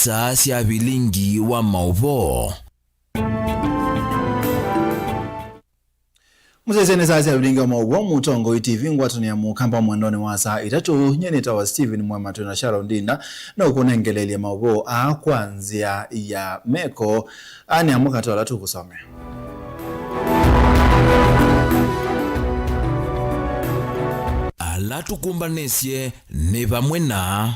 nisa cia bilingi wa mauvo. Muzezene saa cia bilingi wa mauvo Mutongo TV ngwatani ya mukamba mwandoni wa saa itatu nyenita wa Steven Mwamatu na Sharon Dinda na ukunengelelia mauvo kwanzia ya meko ani amukatola tukusome. Alatukumbanesye ne bamwe na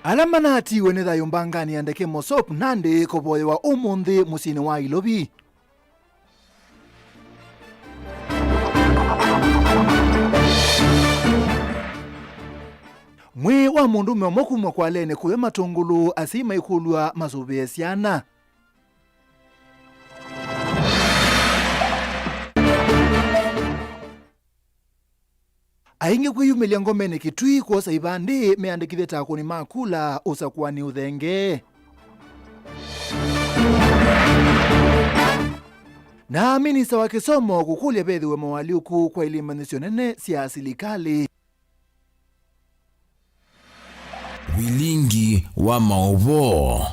alamanati wenetha yombangani andeke mosop nande koboye wa umundi musini wa Ilobi. Mwe wa mundu meomokumwa kwa lene kuwe matungulu asima ikulwa mazube siana. Ainge kwiyumilia ngomene kitui kuosa ibandi meandikithe takuni makula usakuwani uthenge. Na minista wa kisomo kukulia bethiwe mawaliuku kwa ilimanisyo nene sia silikali. bilingi wa mauvo.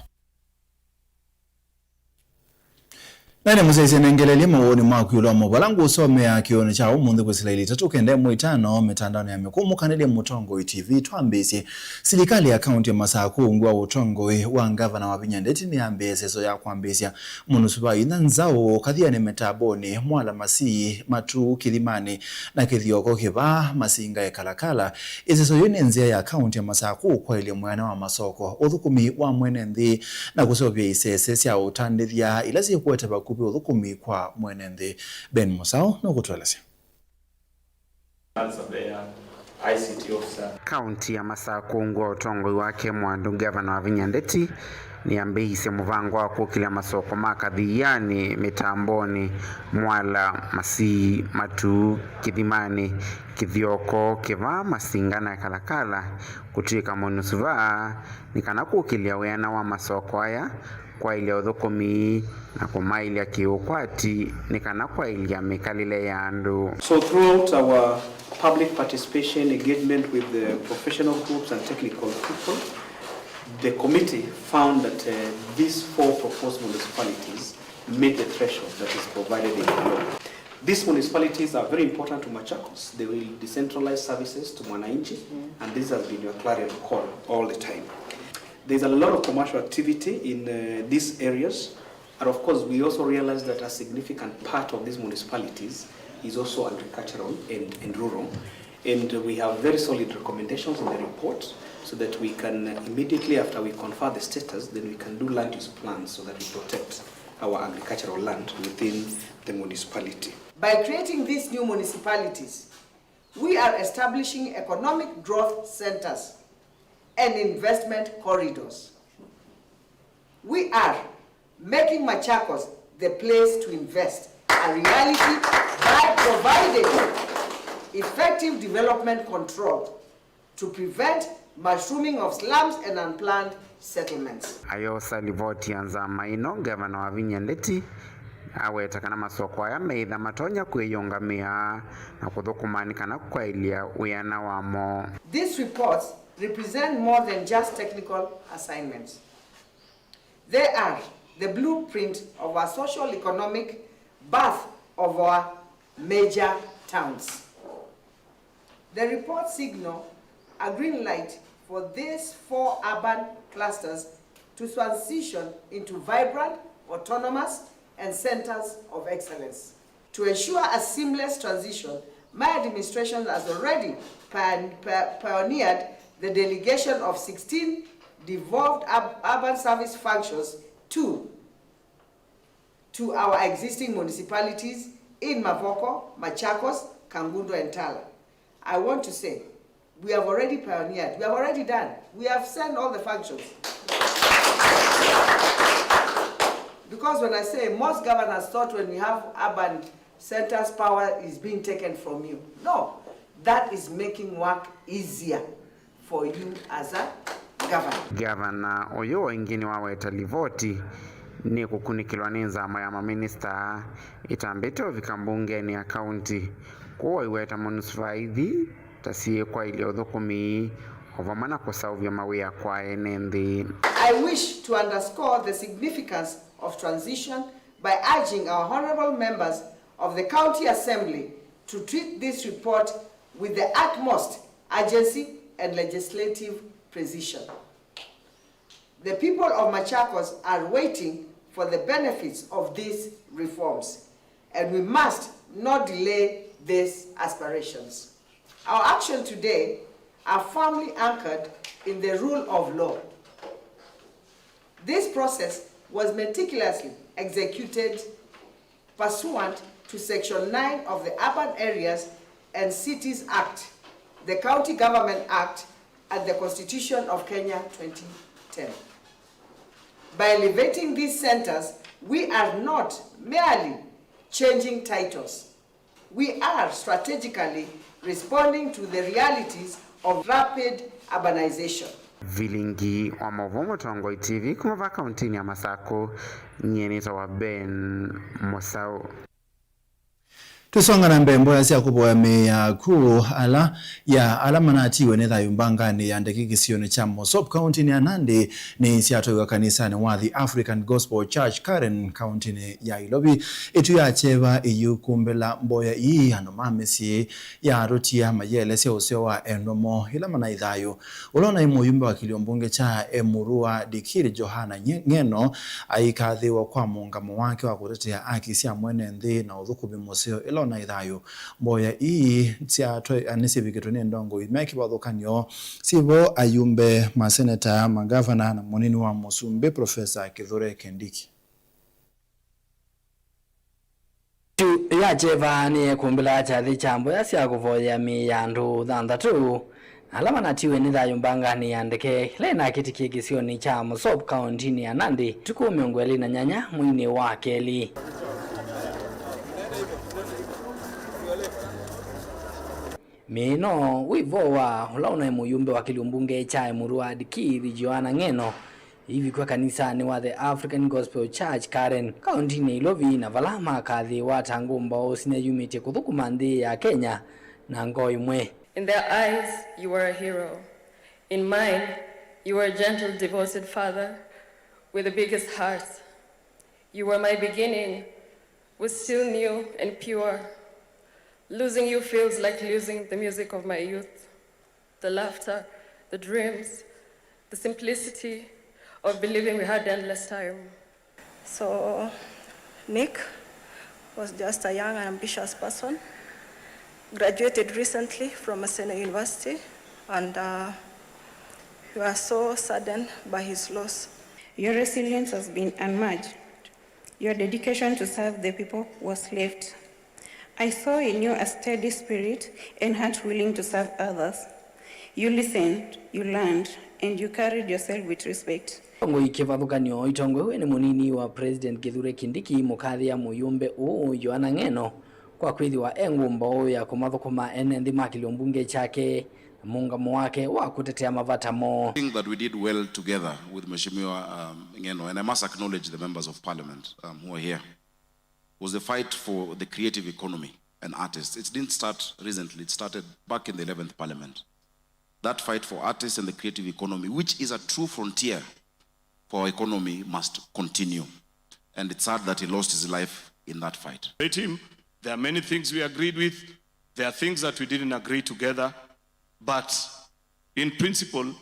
Nane muzeze nengeleli mawoni mwaku yulo mwabalangu usome ya kioni cha umundi kwa silaili tatu kende mwitano metandano ya mikumu kanili Mutongo TV tuambisi silikali ya kaunti ya Masaku ungua Mutongo wa ngavana wa Vinyandeti ni ambeseso ya kuambisia munusuba inanzao kadhia ni metaboni mwala Masii Matu Kilimani na Kithioko Kiba Masinga ya Kalakala iseso yuni nzia ya kaunti ya Masaku kwa ili mwana wa masoko udhukumi wa mwenenthi na kusobia isese ya utandithia ilasi kuwete baku udhukumi kwa mwenende. Ben Musao na kutweleza. Kaunti ya Masaku ngwa Utongo wake mwandu gavana wa Vinyandeti ni ambihise muvango wa kukila masoko makadhiyani mitamboni mwala Masii Matu Kidhimani Kithioko Kiva Masinga na Kalakala kutika munusuva nikana kukilia wena wa masoko haya kwa ile udhukumi na kumaili ya kiukwati nikana kwa ile ya mikalile ya andu. So throughout our public participation, engagement with the professional groups and technical people, the committee found that these 4 proposed municipalities meet the threshold that is provided in the law. These municipalities are very important to Machakos. They will decentralize services to Mwananchi, and this has been your clarion call all the time. There's a lot of commercial activity in these areas, and of course we also realize that a significant part of these municipalities is also agricultural and rural, and we have very solid recommendations in the report so that we can immediately after we confer the status, then we can do land use plans so that we protect our agricultural land within the municipality. By creating these new municipalities, we are establishing economic growth centers and investment corridors. We are making Machakos the place to invest, a reality by providing effective development control to prevent mushrooming of slums and unplanned settlements. Ayosa livoti anza maino gavana wa Vinyandeti awetakana masoko ya meitha matonya kwiyongamia na kuthukumanikana kwa ilia uyana wamo. These reports represent more than just technical assignments. They are the blueprint of our social economic birth of our major towns. The report signal a green light for these 4 urban clusters to transition into vibrant, autonomous, and centers of excellence. To ensure a seamless transition, my administration has already pioneered the delegation of 16 devolved urban service functions to our existing municipalities in Mavoko, Machakos, Kangundo, and Tala. I want to say, we have already pioneered, we have already done, we have sent all the functions. Because when I say most governors thought when we have urban centers, power is being taken from you. No, that is making work easier for you as a governor. Governor oyo wengine waweta livoti ni kukunikilwa ninzama ya maminista itambito vikambunge ni akaunti kuwa iweta munusfaithi tasiye kwa ili udhukumi ovamana kusauvya mawia kwa enendi. I wish to underscore the significance of transition by urging our honorable members of the County Assembly to treat this report with the utmost urgency and legislative precision. The people of Machakos are waiting for the benefits of these reforms, and we must not delay these aspirations. Our action today are firmly anchored in the rule of law. This process was meticulously executed pursuant to Section 9 of the Urban Areas and Cities Act, the County Government Act, and the Constitution of Kenya 2010. By elevating these centers, we are not merely changing titles. We are strategically responding to the realities of rapid urbanization. Vilingi wa Mavumo Tongoi TV kumava kauntini ya Masako nyenita wa Ben Mosao. Tusonga na mbembo ya siya kubo ya kuu alamanati wenetha yumbangani ya ndekikisiyoni cha Mosop County ni Nandi ni siatoiwa kanisa ni wa The African Gospel Church Karen County ya Ilobi itu ya cheva iyu kumbela mboya ii hanomamesi ya rotia mayele siya usewa endomo ilamana idhayo ulona imu yumbe wa kiliombunge cha Emurua Dikiri Johana Ngeno aikadhiwa kwa muungamo wake wa kutetea haki siya mwene ndi na udhukubi moseo ilo na idhayo mboya ii siatoy anisibikitoni ndongo imeki wadhukanyo sivo ayumbe maseneta magavana na monini wa Mosumbe Professor Kithure Kindiki ya cheva ni kumbila chathi chambo ya siya kuvoya miyandu thandatu alamanatiwe ni thayo mbangani yandeke lena kitiki kisioni cha Mosop County ni ya Nandi tuku miongweli na nyanya mwini wa Keli Mino wivowa ulauna muyumbe wa kiliumbunge cha Emurua Dikiri Johana Ngeno hivi kwa kanisa ni wa The African Gospel Church Karen County ni Ilobi na valama kadhi wa tangumba osine yumite kuthukuma ndi ya Kenya na ngoi mwe. In their eyes you are a hero. In mine you are a gentle devoted father with the biggest heart. You were my beginning, was still new and pure. Losing you feels like losing the music of my youth, the laughter, the dreams, the simplicity of believing we had endless time. So Nick was just a young and ambitious person, graduated recently from Maseno University, and we are so saddened by his loss. Your resilience has been unmatched. Your dedication to serve the people was left. I saw in you a steady spirit and heart willing to serve others. You listened, you learned, and you carried yourself with respect. Ngoi kivathukanio itongwe ni munini wa President Kithure Kindiki mukathia muyumbe Johana Ngeno kwa kwithiwa engumbo ya kumathukuma ene nthi makiliombunge chake muungamo wake wa kutetea mavatamo. I think that we did well together with Mheshimiwa Ngeno, and I must acknowledge the members of parliament who are here. Was the fight for the creative economy and artists. It didn't start recently, it started back in the 11th parliament. That fight for artists and the creative economy, which is a true frontier for our economy, must continue. And it's sad that he lost his life in that fight. There are many things we agreed with. There are things that we didn't agree together. But in principle,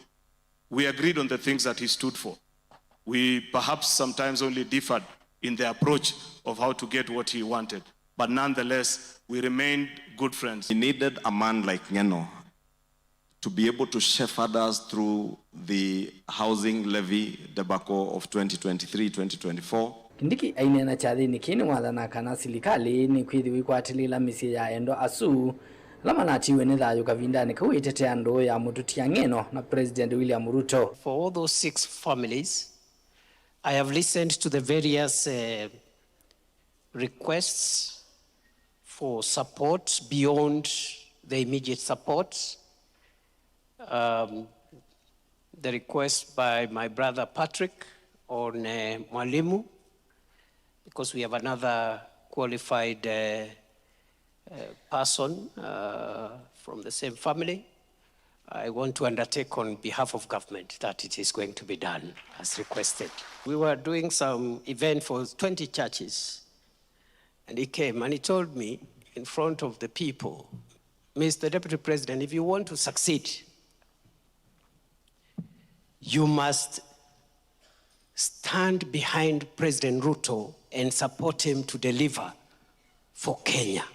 we agreed on the things that he stood for. We perhaps sometimes only differed in the approach of how to get what he wanted. But nonetheless, we remained good friends. We needed a man like Ngeno to be able to shepherd us through the housing levy debacle of 2023-2024. Kindiki ainena chathini kini wathana kana silikali ni kwithiwi kwatilila misi ya endo asu lamanatiwe ni thayo kavindani kuitetea ndo ya mututia Ngeno na President William Ruto. For all those 6 families, I have listened to the various requests for support beyond the immediate support. The request by my brother Patrick on Mwalimu, because we have another qualified person from the same family. I want to undertake on behalf of government that it is going to be done as requested. We were doing some event for 20 churches, and he came and he told me in front of the people, Mr. Deputy President, if you want to succeed, you must stand behind President Ruto and support him to deliver for Kenya.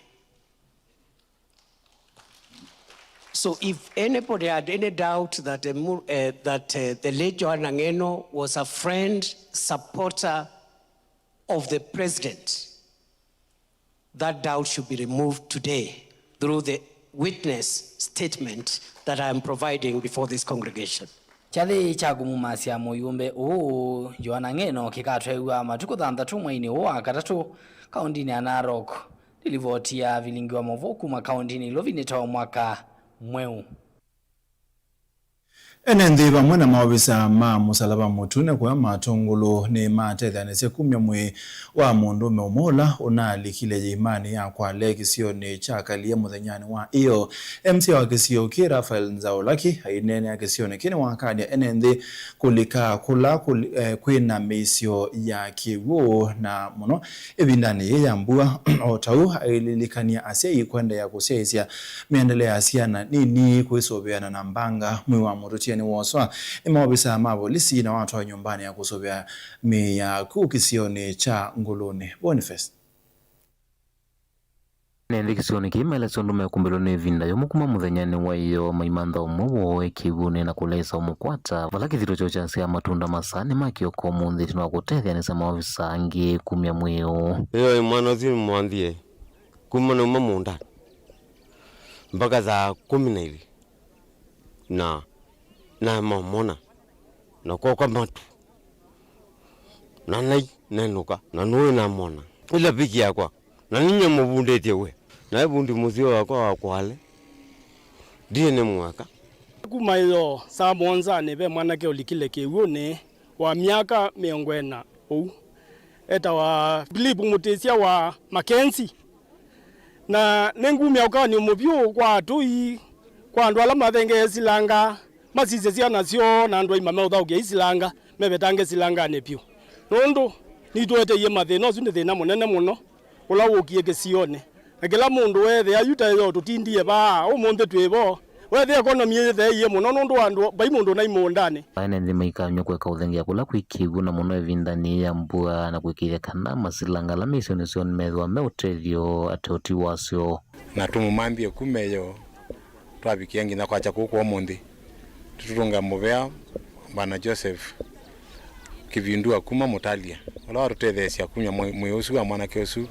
So if anybody had any doubt that the late Joanna Ngeno was a friend, supporter of the president, that doubt should be removed today through the witness statement that I am providing before this congregation. Chali chagumumasia muyumbe Joanna Ngeno kikatwewa matuko 3 mwini wa katatu kaundini ya Narok lilivotia vilingiwa movoku makaundini lovinita mwaka mweu. Enendi bamwe na maobisa ma musalaba mutune kwa matongolo ni matedha nese 10 mwe wa mundu meomola unalikile imani ya kwa lekisio ni chakalie muthenyani wa iyo MC wa kisio ki Rafael Nzaolaki ainene ya kisio ni kini wakadi ya enendi kulika kula kwina misio ya kiwu na muno ebindani ya mbua otau ililikania asia ikwenda ya kuseisia miendelea asia na nini kuisobeana na mbanga mwe wa murutia ni waswa imawabisa mabolisi na watu wa nyumbani ya kusobea miya kukisioni cha Nguluni. Boniface Nende kisioni kimele sondume kumbelone vinda yomukuma muthenyani wa iyo maimanda umuwo ekibune na kulesa umukwata vala kithiro cho chansi ya matunda masane makioko mundi tino wakutethia nisa mawabisa angi 10 mweo iyo imano zini mwandhie kumana umamunda mpaka za 12 na mamona na kwa matu na nai nenuka na noe na mona ila piki yakwa na ninye mubundete we na bundi muzio wakwa wakwale diene mwaka kuma iyo saa bonza nebe mwanake ulikile kiune wa miaka 40 eta wa Philip Mutesia wa Mackenzie na nengumi akani mubyo kwa tui kwa ndwala mathenge silanga masize siana sio na ndwa imama utauge isilanga mebetange silanga nepio nondo nitwete ye matheno sune thina munene muno ulawokie gesione akela mundu wethe ayuta yo tutindie ba umunde twebo wethe economy yethe ye muno nondo andu bai mundu na imondane ane ndi maikanyo kweka uthengia kula kwikigu na muno evindani ya mbua na kwikire kana masilanga la mission sion methwa meutethio atoti wasio na tumumambie kumeyo twabikiangi na kwacha kuko omundi tutunga muvea bana Joseph kivindua kuma mutalia wala warutethesia kunya mweusu wa mwana keosu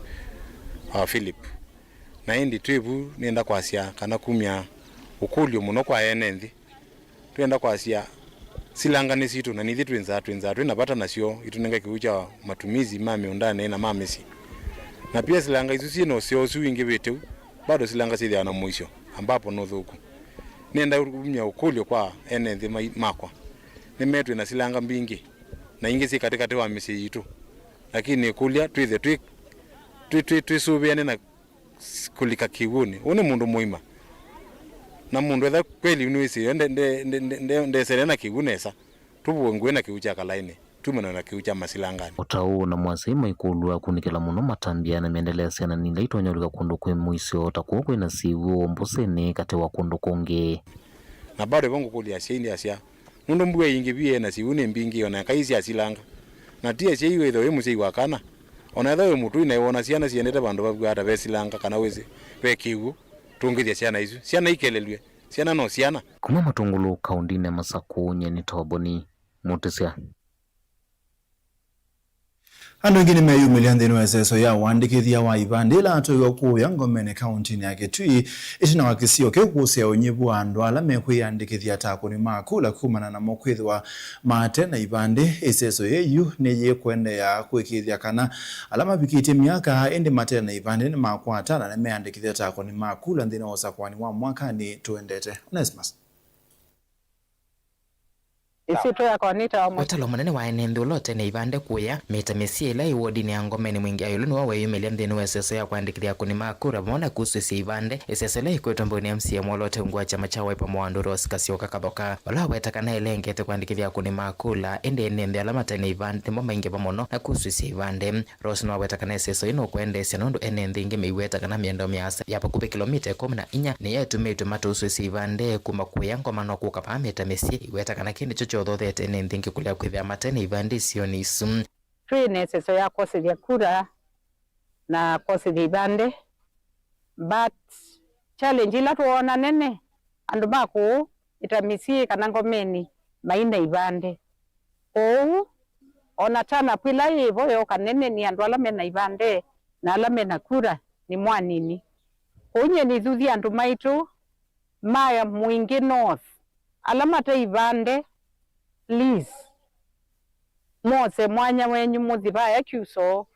Philip na indi twibu nenda kwasia kana kumya ukulio muno kwa enendi twenda kwasia silanga nisitu na nithi twinza twinapata nasio itunenga kiucha matumizi mame undane na mamesi na pia silanga isu sino sio suingi beteu bado silanga sidia na mwisho ambapo no thuku nenda kumya ukulio kwa enendi makwa nimetwe na silanga mbingi na ingi si katikati wa misi yitu lakini kulia twithe twisubiane na kulika kiwuni une mundu muima na mundu etha kweli unwisi nde serena kigunesa tubungwe na kiucha kalaine tumana na kiucha masilangani otau na mwasima ikulwa kunikela muno matambia na miendelea sana ni laito nyolika kundu kwe mwisho takuwa kwe na sivu mbuseni kate wa kundu konge na bado bongo kulia sheindi asia mundu mbue ingi bie na siune mbingi ona kaisi asilanga na tia sheiwe tho emusei wakana ona tho mutu ina wona siana siendete bandu babwata besilanga kana wezi bekigu tungithia siana isu siana ikelelwe siana no siana kuma matungulu kaundine Masaku nyeni Toboni Mutesia Ando ngini meyu miliandini weseso ya wandikithia wa ibandila atoiwa kuya ngomene kaunti ni yake tui itina wakisio keukusia unyibu wa andwala mekwe yandikithia takuni makula kumana na mokwithwa mate na ibande iseso yeyu ni ye kwende ya kuikithia kana alama bikiti miaka indi mate na ibande ni makwatana na meyandikithia takuni makula ndina osakwani wa mwaka ni tuendete Onesmus. isito ya konita omo Otalo munene wa enende ulote ne ibande kuya meta mesie ila iwodi ni angomeni mwingi ayulu ni wawe yumelia mdeni wa SSO ya kuandikithia kunima kura mwona kuhusu isi ibande SSO la ikueto mboni MCM ulote ngua chama cha waipa mwanduru osikasioka kathoka wala wetaka na ilengete kuandikithia kunima kula ende enende alamata ni ibande mwamba inge pamono na kuhusu isi ibande Rose na wetaka na SSO ino kuende senundu enende inge miwetaka na miendo miasa yapa kupe kilomita 14 ni yetu meitu matusu isi ibande kuma kuya ngoma no kukapa meta mesie iwetaka na kindi chocho odhothete enende inge kulia kwithia matene ibande sioni isum Twine SSO ya kosi vya kura na kosi ibande but challenge ila tuona nene andu baku itamisi kana ngomeni maina ibande ona tana pila ivo yo kanene ni andu ala mena ibande na ala mena kura ni mwanini kunye ni thuthi andu maitu maya mwingi north ala mata ibande please mose mwanya wenyu muthibaya kyuso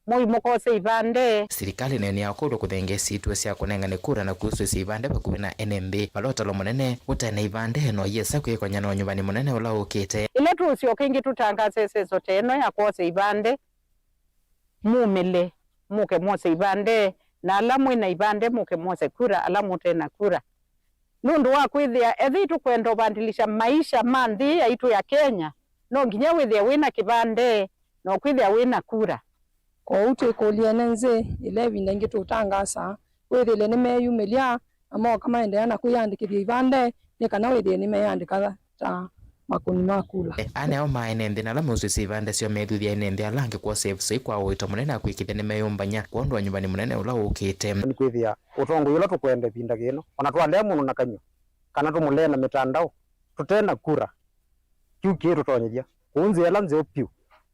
moi mukose ibande Serikali nene ya kudu kuthenge situ sia kunengane kura na kuhusu isi ibande bakuwe na NMB balota lo munene utene ibande no yesa kwikonya no nyumbani munene ula ukite ile tusio kingi tutangase seso teno ya kose ibande mumele muke mose ibande na ala mwina ibande muke mose kura ala mutena kura nundu wa kwithia ethitu kwendo bandilisha maisha manthi ya itu ya Kenya no nginya withia wina kibande no kwithia wina kura ko uti kulia nenze ile vinenge tutangasa wethile nimeyumelia amo kama endelea na kuyandikithia ibande ni kana wethile nimeyandika ta makuni makula ane au maenende na lamu isi ibande sio methuthia enende alange kwa save sai kwa wito munene akwikithia nimeyumbanya kuondwa nyumbani munene ula ukite ni kwithia utongo yula tukwende pinda kino ona twale muno na kanyo kana tumule na mitandao tutena kura kyuki tutonyithia unzi ela nze opiu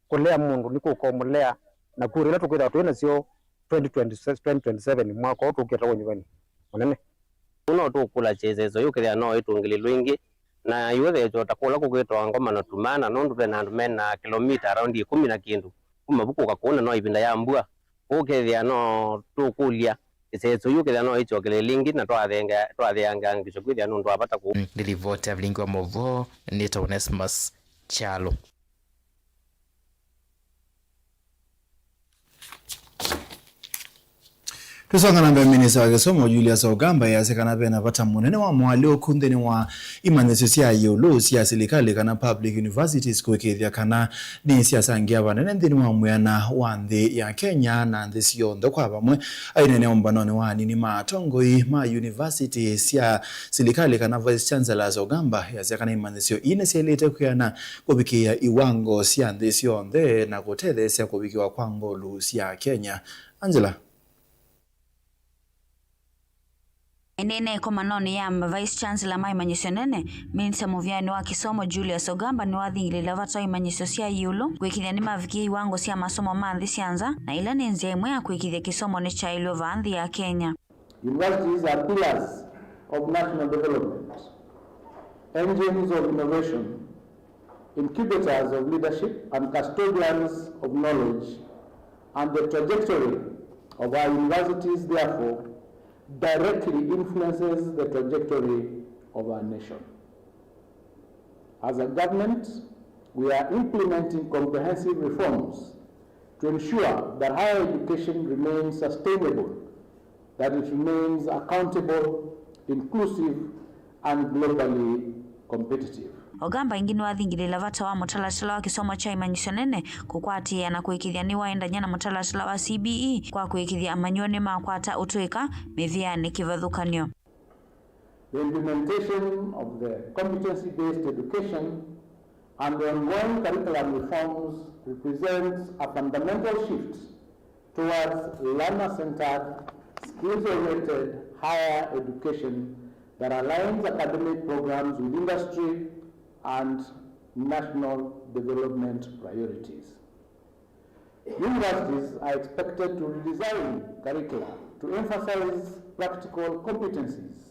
kulea mundu niko komulea na kura ila tukwitha twina sio 2027 mwaka utukita nyumbani munene uno tukula chezezo yukithia no itungili lwingi na yuwethe jota kula kugwitwa ngoma na tumana no ndu na ndu mena kilomita around 10 na kindu kuma buku kakuna no ibinda ya mbua ukithia no tukulia isezo yukithia no ichokele lingi na twathenga ngisho kwithia no ndu apata ku nilivote avlingi wa movo nito Onesmus Chalo Tusonga na minisa wa Kisomo Julius Ogamba yasekana pena pata munene wa mwali okundeni wa imanesi sia yolo sia serikali kana public universities kwekethia kana ni siasa ngia banene ndini wa muyana wa nthi ya Kenya na nthi sionthe kwa bamwe ainene ombanone wa nini matongoi ma university sia serikali kana vice chancellor Ogamba yasekana imanesi ine sielete kuyana kubikia iwango sia nthi sionthe na kutethe sia kubikiwa kwa ngolu sia Kenya. Angela Enene komanoni ya Vice Chancellor Maimanyisio nene Minsa Muvyani wa Kisomo Julius Ogamba ni wathingile lavato imanyisio sia yulu kwikithia ni mavikie iwango sia masomo manthi sianza na ila ni nzia imwe ya kwikithia kisomo ni cha ilo vanthi ya Kenya. Universities are pillars of national development, engines of innovation, incubators of leadership and custodians of knowledge, and the trajectory of our universities therefore directly influences the trajectory of our nation. As a government, we are implementing comprehensive reforms to ensure that higher education remains sustainable, that it remains accountable, inclusive, and globally competitive. Ogamba ingini wathingile lavata wa mutalatala wa kisomo cha imanyisio nene kukwatia na kuikithia ni waendanya na mutalatala wa CBE kwa kuikithia amanyone makwata utuika mivyani kivathukanio. The implementation of the competency-based education and the ongoing curriculum reforms represents a fundamental shift towards learner-centered, skills-oriented higher education that aligns academic programs with industry and national development priorities. Universities are expected to redesign curricula to emphasize practical competencies,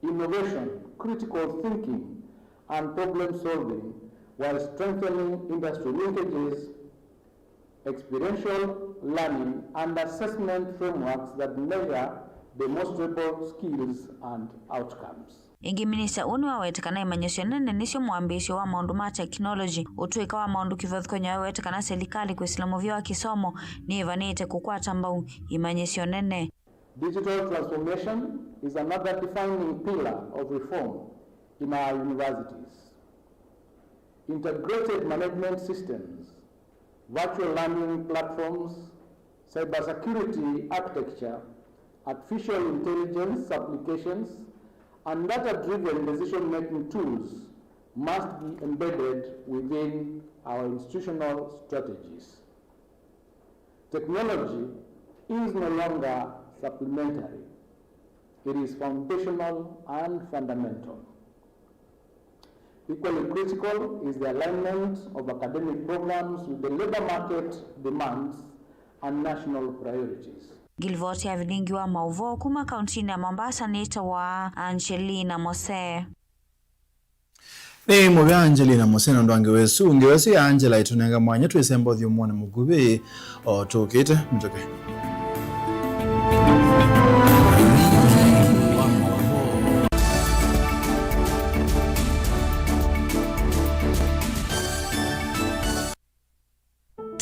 innovation, critical thinking, and problem solving, while strengthening industry linkages, experiential learning, and assessment frameworks that measure demonstrable skills and outcomes. ingi minista uni wa wetekana imanyesio nene nisio mwambisho wa maundu ma technology utuika wa maundu kivathikonya wa wetekana serikali kuislamu vya kisomo ni ivanite kukwata mbau imanyesio nene. Digital transformation is another defining pillar of reform in our universities. Integrated management systems, virtual learning platforms, cybersecurity architecture, artificial intelligence applications, and data-driven decision-making tools must be embedded within our institutional strategies. Technology is no longer supplementary. It is foundational and fundamental. Equally critical is the alignment of academic programs with the labor market demands and national priorities. Gilvoti avilingi wa mauvo kuma kauntini ya Mombasa nita wa Angelina Mose. Ni muvya Angelina Mose ndo angewesi ya Angela itunenga mwanya tuwesembo dhiumone mugubi o tukite mtoke.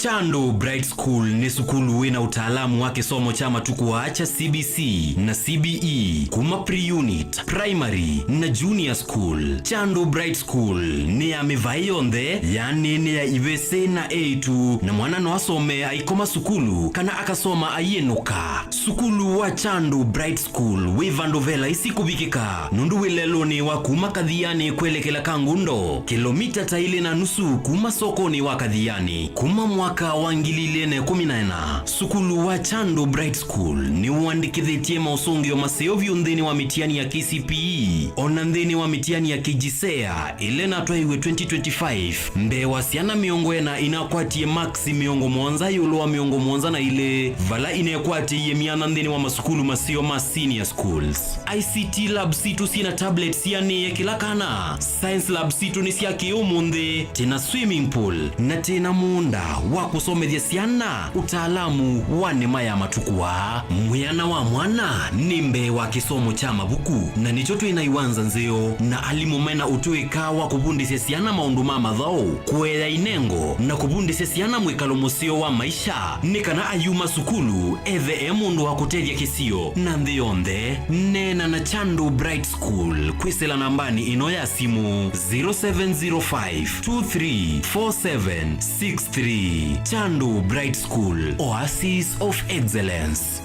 Chando Bright School ni sukulu wina utaalamu wake somo chama tukuacha CBC na CBE kuma pre-unit, primary na junior school. Chando Bright School ni ya mivayonde yani ni ya ivese na A2 na mwana no asome aikoma sukulu kana akasoma ayenuka. Sukulu wa Chando Bright School wivandovela isikubikika nundu wileloni wa kuma kadhiani kwelekela Kangundo kilomita taili na nusu kuma sokoni wa kadhiani kuma mwaka wangilile 14. Sukulu wa Chando Bright School ni uandikithitie mausungio maseo viundheni wa mitiani ya KCPE onandheni wa mitiani ya KJSEA ilena twaiwe 2025 mbe wasiana miongo na inakwatie maxi miongo mwanza yulo wa miongo mwanza na ile vala inekwatie ye mianandheni wa masukulu maseo ma senior schools. ICT lab situ sina tablets yani kila kana. Science lab situ ni siya kiumunde tena swimming pool na tena muunda wa kusomethia siana utaalamu wa nema ya matukua. Mwiana wa mwana nimbe wa kisomo cha mabuku na nicho tuinaiwanza nzeo na alimumena utuika wa kubundisya siana maundu mama dhao kuela inengo na kubundisya siana mwikalo musio wa maisha nikana ayuma sukulu eve mundu wa kutethia kisio na ndhionde nena na Chando Bright School kwisela nambani ino ya simu 0705 234763. Chando Bright School, Oasis of Excellence.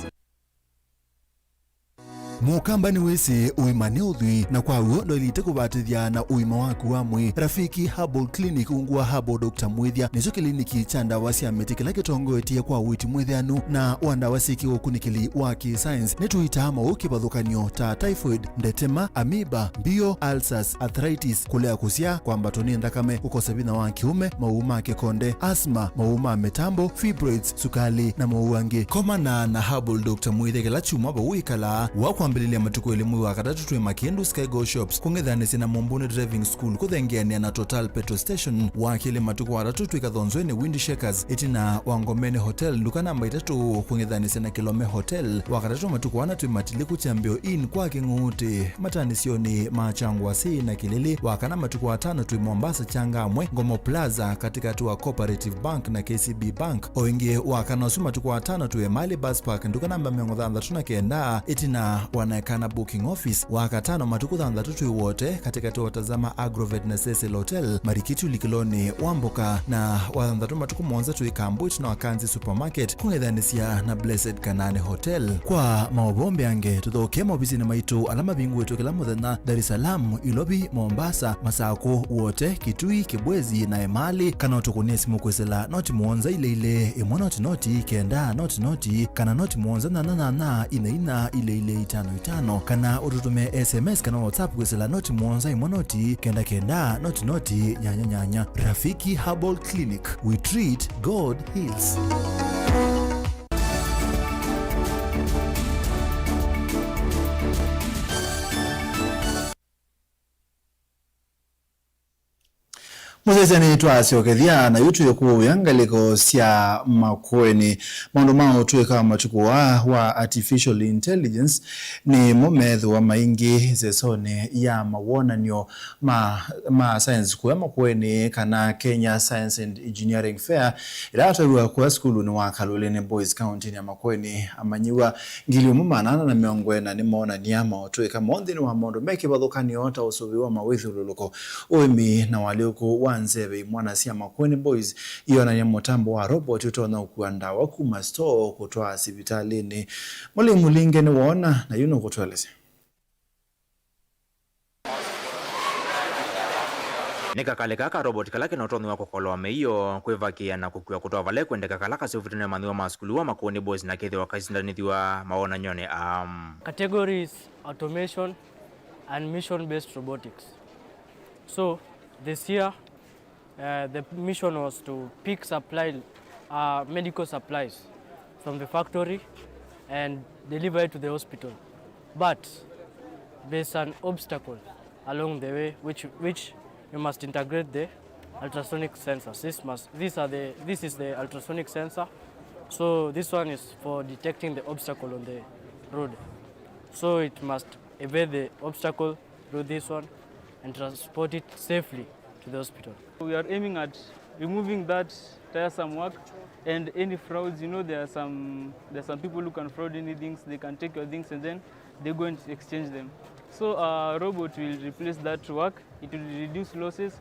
Mukambani wese uimane udhui na kwa uondo ilite kubatithia na uima waku wa mwi. Rafiki Herbal Clinic ungua Herbal Dr. Mwithia nicho kliniki cha ndawa cia miti kila kitongoetie kwa witi mwithianu na wandawa siki ukunikili wa ki-science nituitama ukibadhukanio ta typhoid, ndetema, amoeba, bio, ulcers, arthritis, kulea kusia kwa mbatoni ndakame, kukosa bina wa kiume, mauma kikonde, asma, mauma metambo, fibroids, sukali na mauange. Komana na Herbal Dr. Mwithia kila chuma ba uikala wakwa mbelele matuko elimu wa katatu tuwe Makendu Sky Go Shops kungethane sina Mombuni Driving School kuthengeania na Total Petrol Station wakile matuko watatu tuwe Kathonzweni Windy Shakers itina Wangomene Hotel nduka namba 3 kungethane sina Kilome Hotel wakatatu matuko wana tuwe Matiliku Chambio Inn kwa Kinguti matanisioni Machangwa si na Kilili wakana matuko watano tuwe Mombasa Changamwe Ngomo Plaza katika tuwa Cooperative Bank na KCB Bank oingie wakana usuma tuko watano tuwe Mali Bus Park nduka namba 39 itina wanaekana booking office wakatano matuku thandatu wote katika tu watazama Agrovet na Cecil Hotel Marikitu Likiloni Wamboka na wathandatu matuku monza tu Ikambut na Wakanzi Supermarket kungedhanisia na Blessed Kanane Hotel. Kwa maobombe yange tuthoke mobisi na maitu alama bingu wetu kila muthenya Dar es Salaam, Ilobi, Mombasa, Masako wote Kitui, Kibwezi na Emali kana utukunie simu kwesela noti muonza ile imwana noti kenda noti kana noti muonza na ina ile 55 kana ututume SMS kana WhatsApp kwesela noti muonza imonoti kenda noti nyanya. Rafiki Herbal Clinic, we treat, God heals. Muzezani twasiokethia na yutu yoku yangaliko sia Makueni maundu mao tuweka matuku wa artificial intelligence ni momethu wa maingi zesone ya mawonanio ma science kwa Makueni kana Kenya Science and Engineering Fair ilatoiwa kwa skulu ni wa Kaloleni Boys County ya Makueni amanyiwa ngili umumanana na miongwena ni maonania mao tuweka mondhini wa mondo meki badhukani ota usuviwa mawithu luluko oimi na walioko wanzebe mwana sia Makueni Boys iona ya motambo wa robot utona ukuanda wakuma store kutoa sibitalini mulimu linge ni waona na yuno kutueleze. Nika kale kaka robot kala kina utoni wako koloa meiyo kwevakia na kukiwa kutoa vale kwende kala kasi ufitune maniwa maskulu wa Makueni Boys na kethi wakaisindaniwa maona nyone. Categories automation and mission-based robotics. So this year the mission was to pick medical supplies from the factory and deliver it to the hospital. But there's an obstacle along the way which you must integrate the ultrasonic sensors. This is the ultrasonic sensor. So this one is for detecting the obstacle on the road. So it must evade the obstacle through this one and transport it safely to the hospital. We are aiming at removing that tiresome work and any frauds. You know, there are some people who can fraud any things. They can take your things and then they go and exchange them. So a robot will replace that work. It will reduce losses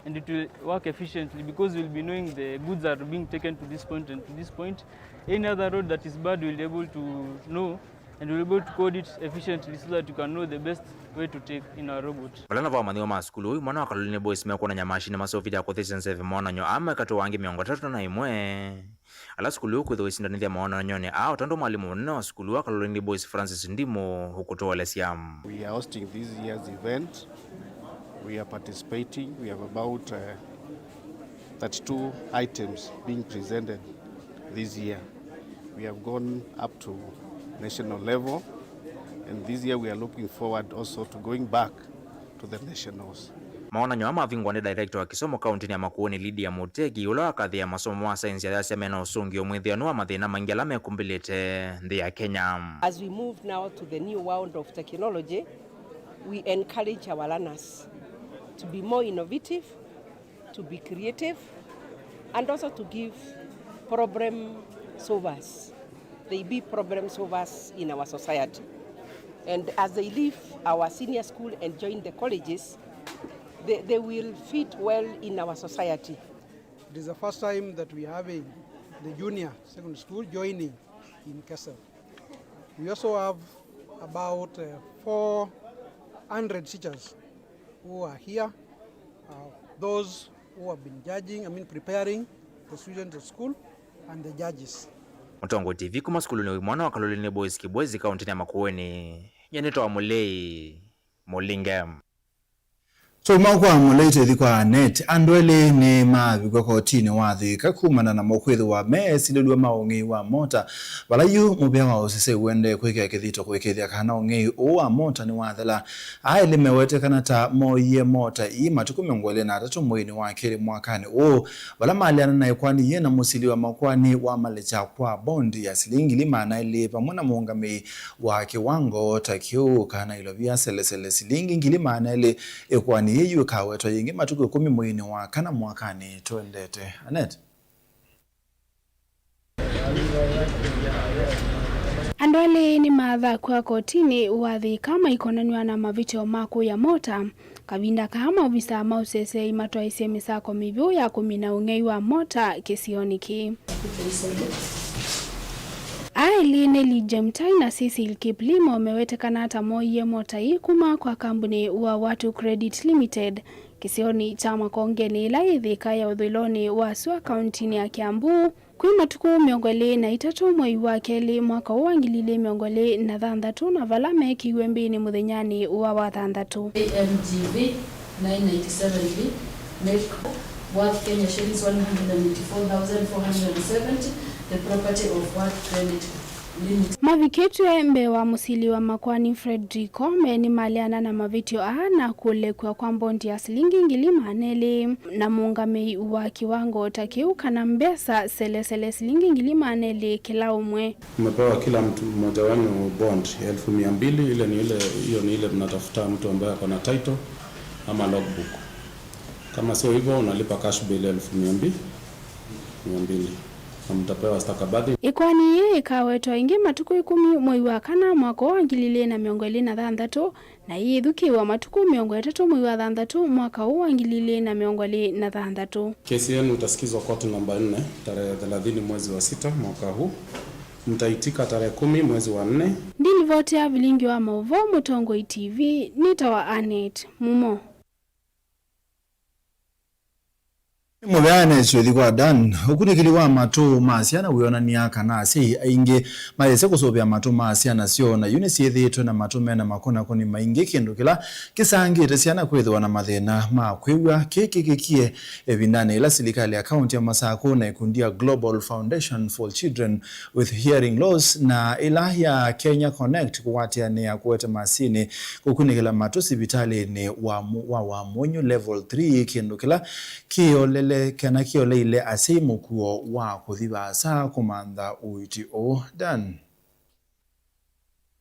and it will work efficiently because we'll be knowing the goods are being taken to this point and to this point. Any other road that is bad, we'll be able to know and we'll be able to code it efficiently so that you can know the best way to take in a robot. Walana va maniwa maskulu mwana wa Kaloleni Boys meko na nyamashine masofiti ya kothisen save mwana nyo ama kato wangi miongo tatu na imwe. Ala skulu kwetho isindanithi ya maona nyone utando mwalimu munene wa skulu wa Kaloleni Boys Francis Ndimo hukutoa lesiam. We are hosting this year's event. We are participating. We have about 32 items being presented this year. We have gone up to national level, and this year we are looking forward also to going back to the nationals. Maona nyama vingwa ni director wa kisomo county ya Makueni Lydia Mutegi ula wakathi ya masomo wa science ya semena usungio mwithiano wa mathina mangela mekumbilite nthi ya Kenya. As we move now to the new world of technology, we encourage our learners to be more innovative, to be creative, and also to give problem solvers. They be problem solvers in our society. And as they leave our senior school and join the colleges, they will fit well in our society. It is the first time that we are having the junior secondary school joining in Kessel. We also have about 400 teachers who are here, those who have been preparing the students at school and the judges. Mutongo TV kuma skulu ni mwana wa Kaloleni Boys Kibwezi kaunti ya Makueni yanitoa mulei molingam. So mwakwa mulete dhikwa net andwele ni mabigwa kotini wathi kakumana na mokwethu wa mesilelwa maongi wa mota wala yu mubia wa usise uende kwekea kithito kwekethia kana ongi uwa mota ni wathela aile mewete kanata moye mota ima tukumengwele na atatu mwini wa kiri mwakani wala maliana na ikwani yena musili wa makwani wa malecha kwa bondi ya silingi lima na ili pamona muungami wa kiwango takiu kana ilovia selesele silingi ngilima na ili ikwani yeyu kawe to yingi matuko 10 mwini wa kana mwakani tuendete Anet. Andwale ni matha kwa kotini wathi kama ikonanwa na mavitio maku ya mota kavinda kama ofisa mausese imatwa ise misako mivyo ya kumina ungei wa mota kisioniki. Aili Nelly Jemtai na Cecil Kiplimo wamewetekana hata moye mota ikuma kwa kampuni wa Watu Credit Limited kisioni cha Makongeni ila ithika ya udhiloni wa Sua kauntini ya Kiambu kwima tuku miongole na itatu mwai wa keli mwaka uangilile miongole na thandatu na valame kiwembini muthenyani wa wathandatu. AMGV 997B make worth Kenya shillings 184,470 the property of Watu Credit limited. Maviketwe mbe wa musili wa makwani Fredrico meni maliana na mavitio na kulekwa kwa mbondi ya silingi ngilimaneli na muungame wa kiwango takiuka na mbesa sele silingi ngilimaneli kila umwe. Umepewa kila mtu mmoja wenu bond 1200. Hiyo ni ile tunatafuta mtu ambaye ako na title ama logbook. Kama sio hivyo unalipa cash bill 1200 na mtapewa stakabadhi. Ikwani ye ikawetwa ingi matuku 10 mwezi wa kana mwaka wa 2023 na yithukiwa matuku 30 mwezi wa 3 mwaka wa 2023. Kesi yenu itasikizwa koti namba 4 tarehe 30 mwezi wa 6 mwaka huu. Mtaitika tarehe 10 mwezi wa 4. Ndilivotea vilingi wa Maovo Mutongo TV nitawa Anet Mumo. Mubeane chwethi kwa Dan ukunikiliwa matu masiana wionania kana si ainge maese kusobya matu masiana sio na unisi yethi na matu mena makona kuni mainge kindu kila kisangite siana kwethwa na mathina ma kwigwa kikikie ebindane ila serikali ya county ya Masako na ikundia Global Foundation for Children with Hearing Loss na ila ya Kenya Connect kuwatia ni ya kuweta masini kukunikila matu sibitali ni wa Monyo level 3 kindu kila kiolele kana kiole ile asimu kuo wa kuthibasa kumanda uiti o Dan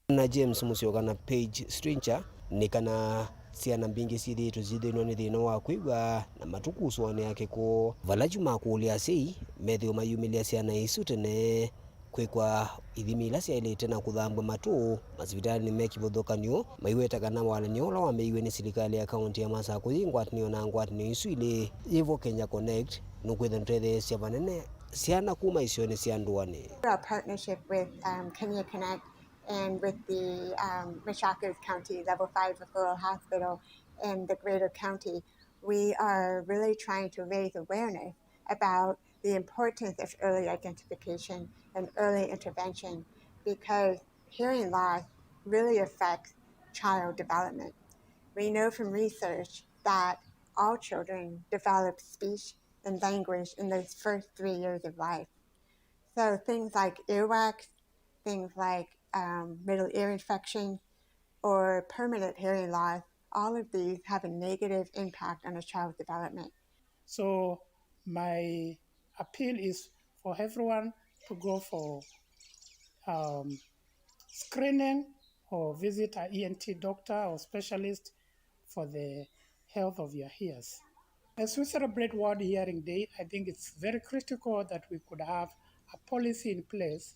na James Musyoka na Page Stranger ni kana ciana mbingi cithitu cithino ni thina wa kwigua na matukuswane yake ko valaji makulia sei methio mayumilia ciana isu tene kwikwa ithimi ila ciailite na kuthambwa matu masivitali ni mekivothokanio maiwetaga na walanio la wameiwe ni serikali ya kaunti ya Masako ingwatinio na ngwatinio isu ile ivo Kenya Connect nukwitha ntrethe cia vanene ciana kuma isioni cia nduani. A partnership with Kenya Connect and with the Machakos County Level 5 Referral Hospital in the greater county, we are really trying to raise awareness about the importance of early identification and early intervention, because hearing loss really affects child development. We know from research that all children develop speech and language in those first 3 years of life. So things like earwax, things like middle ear infection, or permanent hearing loss, all of these have a negative impact on a child's development. So my appeal is for everyone to go for screening or visit an ENT doctor or specialist for the health of your ears. As we celebrate World Hearing Day, I think it's very critical that we could have a policy in place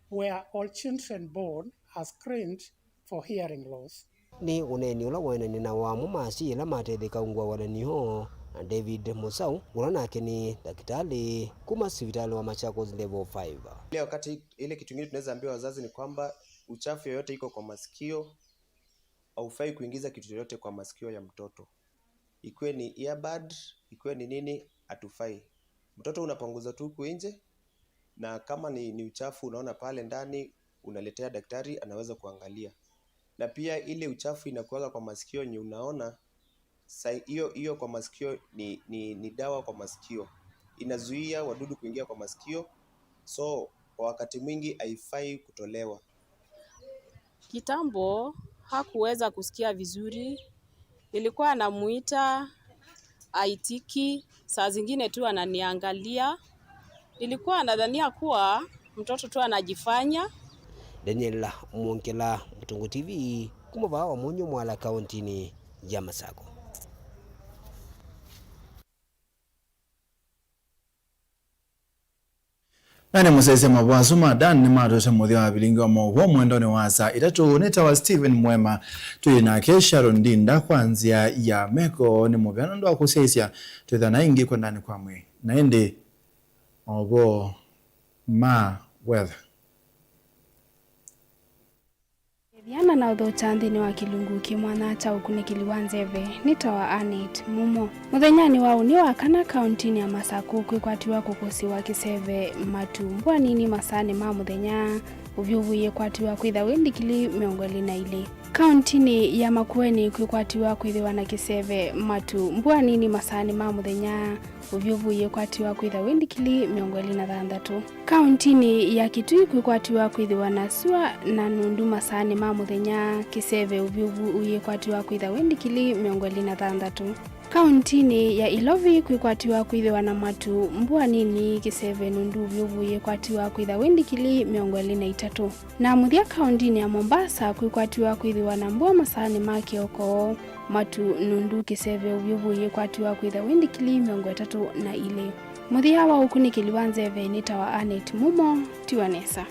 where all children born are screened for hearing loss. Ni uneni ula wenani na wamu masi ila matethika ungwa wanani ho na David Musau ulanake ni daktari kuma sivitali wa Machakos level 5. Ile wakati ile kitu kingine tunaweza ambia wazazi ni kwamba uchafu yoyote iko kwa masikio haufai kuingiza kitu yoyote kwa masikio ya mtoto. Ikuwe ni earbud, ikuwe ni nini, hatufai. Mtoto unapanguza tu nje, na kama ni uchafu unaona pale ndani unaletea daktari anaweza kuangalia. Na pia ile uchafu inakuwa kwa masikio nye unaona hiyo kwa masikio ni dawa kwa masikio. Inazuia wadudu kuingia kwa masikio. So kwa wakati mwingi haifai kutolewa. Kitambo hakuweza kusikia vizuri. Nilikuwa namuita aitiki, saa zingine tu ananiangalia. Nilikuwa nadhania kuwa mtoto tu anajifanya. Daniela Munkela, Mutongo TV, kumava wa Monyo Mwala County ya Masako. Nane musese mabwasuma Dan ni matosha muthia wa bilingi wa mwogo mwendoni wa saa itatu nita wa Steven Mwema tuyina kesha rondinda kwanzia ya meko ni mubiano ndo wa kusesia tuyitha na ingi kwa ndani kwa mwe na indi mwogo ma weather. Diana na udhochandi wa kilungu kimwana cha ukunikiliwa nzeve nitawa Anet Mumo. Muthenyani wao ni wa kana kaunti ya Masako kwikwatiwa kukosiwa kiseve matumbwa nini masane ma muthenya uvyuvuye kwatiwa kwitha wendikili 22 Kauntini ya Makueni kwikwatiwa kwithiwa na kiseve matu mbua nini masani ma muthenya uvyuvu yikwatiwa kwitha windikili 26. Kauntini ya Kitui kwikwatiwa kwithiwa na sua na nundu masani ma muthenya kiseve uvyuvu yikwatiwa kwitha windikili 26. Kauntini ya Ilovi kwikwatiwa kwithiwa na matu mbua nini kiseve nundu uvyuvu yikwatiwa kwitha windikili 23. Na muthia kauntini ya Mombasa kwikwatiwa kwithiwa na mbua masani ma kioko matu nundu kiseve uvyuvu yikwatiwa kwitha windikili 32. Muthia wa ukunikili wa nzeve nita wa Anet Mumo Tiwanesa.